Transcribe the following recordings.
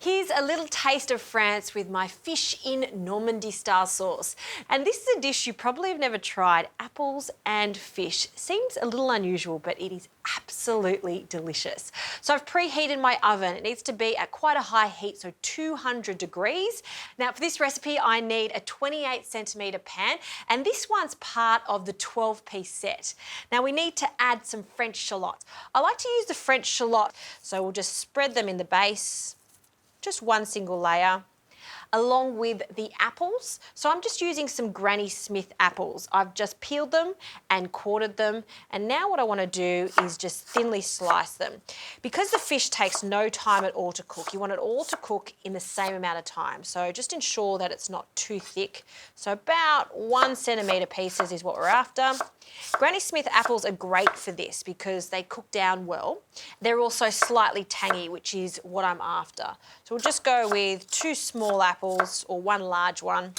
Here's a little taste of France with my fish in Normandy-style sauce. And this is a dish you probably have never tried. Apples and fish. Seems a little unusual, but it is absolutely delicious. So I've preheated my oven. It needs to be at quite a high heat, so 200 degrees. Now for this recipe, I need a 28 centimetre pan, and this one's part of the 12-piece set. Now we need to add some French shallots. I like to use the French shallot, so we'll just spread them in the base. Just one single layer, along with the apples. So I'm just using some Granny Smith apples. I've just peeled them and quartered them. And now what I want to do is just thinly slice them. Because the fish takes no time at all to cook, you want it all to cook in the same amount of time. So just ensure that it's not too thick. So about 1 centimetre pieces is what we're after. Granny Smith apples are great for this because they cook down well. They're also slightly tangy, which is what I'm after. So we'll just go with 2 small apples or 1 large one.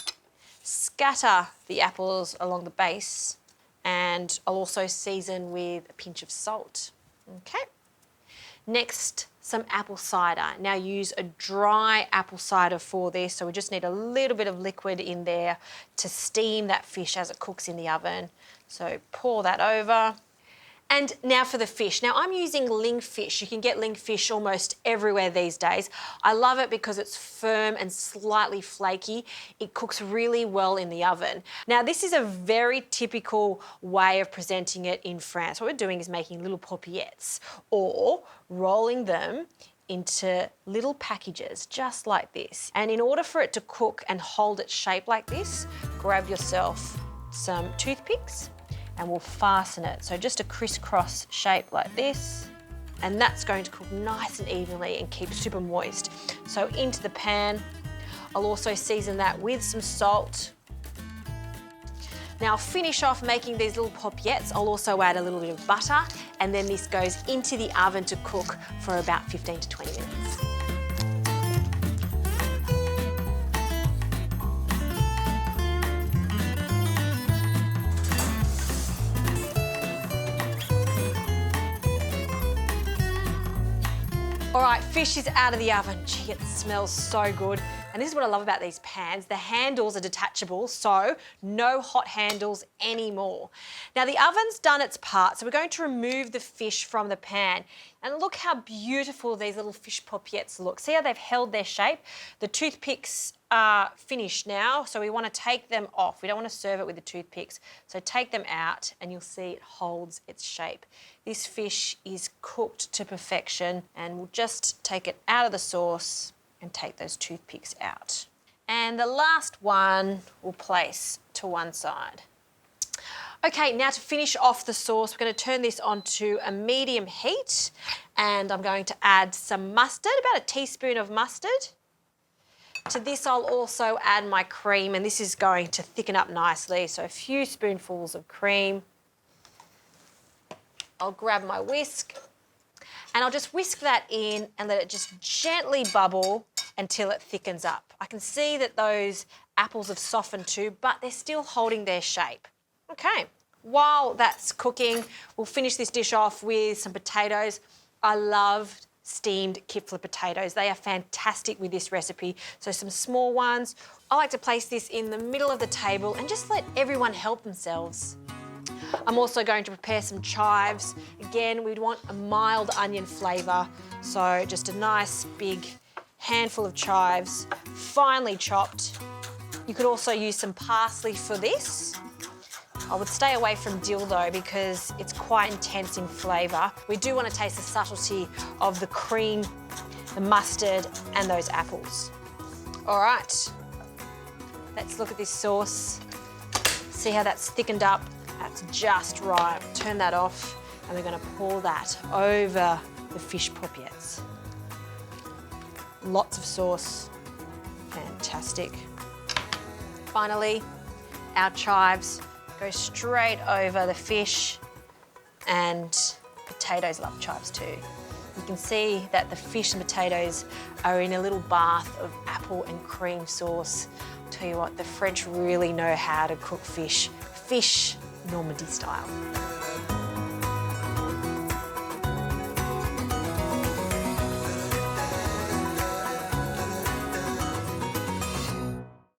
Scatter the apples along the base, and I'll also season with a pinch of salt. Okay. Next, some apple cider. Now use a dry apple cider for this, so we just need a little bit of liquid in there to steam that fish as it cooks in the oven. So pour that over. And now for the fish. Now I'm using ling fish. You can get ling fish almost everywhere these days. I love it because it's firm and slightly flaky. It cooks really well in the oven. Now this is a very typical way of presenting it in France. What we're doing is making little paupiètes or rolling them into little packages just like this. And in order for it to cook and hold its shape like this, grab yourself some toothpicks and we'll fasten it. So just a crisscross shape like this, and that's going to cook nice and evenly and keep super moist. So into the pan, I'll also season that with some salt. Now I'll finish off making these little paupiètes. I'll also add a little bit of butter, and then this goes into the oven to cook for about 15 to 20 minutes. All right, fish is out of the oven. Gee, it smells so good. And this is what I love about these pans. The handles are detachable, so no hot handles anymore. Now the oven's done its part, so we're going to remove the fish from the pan. And look how beautiful these little fish paupiètes look. See how they've held their shape? The toothpicks are finished now, so we want to take them off. We don't want to serve it with the toothpicks. So take them out and you'll see it holds its shape. This fish is cooked to perfection, and we'll just take it out of the sauce and take those toothpicks out. And the last one we'll place to one side. Okay, now to finish off the sauce, we're going to turn this onto a medium heat, and I'm going to add some mustard, about a teaspoon of mustard. To this I'll also add my cream, and this is going to thicken up nicely, so a few spoonfuls of cream. I'll grab my whisk, and I'll just whisk that in and let it just gently bubble until it thickens up. I can see that those apples have softened too, but they're still holding their shape. Okay, while that's cooking, we'll finish this dish off with some potatoes. I love steamed kipfler potatoes. They are fantastic with this recipe. So some small ones. I like to place this in the middle of the table and just let everyone help themselves. I'm also going to prepare some chives. Again, we'd want a mild onion flavour, so just a nice big handful of chives, finely chopped. You could also use some parsley for this. I would stay away from dill though because it's quite intense in flavour. We do want to taste the subtlety of the cream, the mustard and those apples. All right, let's look at this sauce. See how that's thickened up? That's just right. Turn that off and we're going to pour that over the fish paupiètes. Lots of sauce. Fantastic. Finally, our chives go straight over the fish, and potatoes love chives too. You can see that the fish and potatoes are in a little bath of apple and cream sauce. I'll tell you what, the French really know how to cook fish. Fish Normandy style.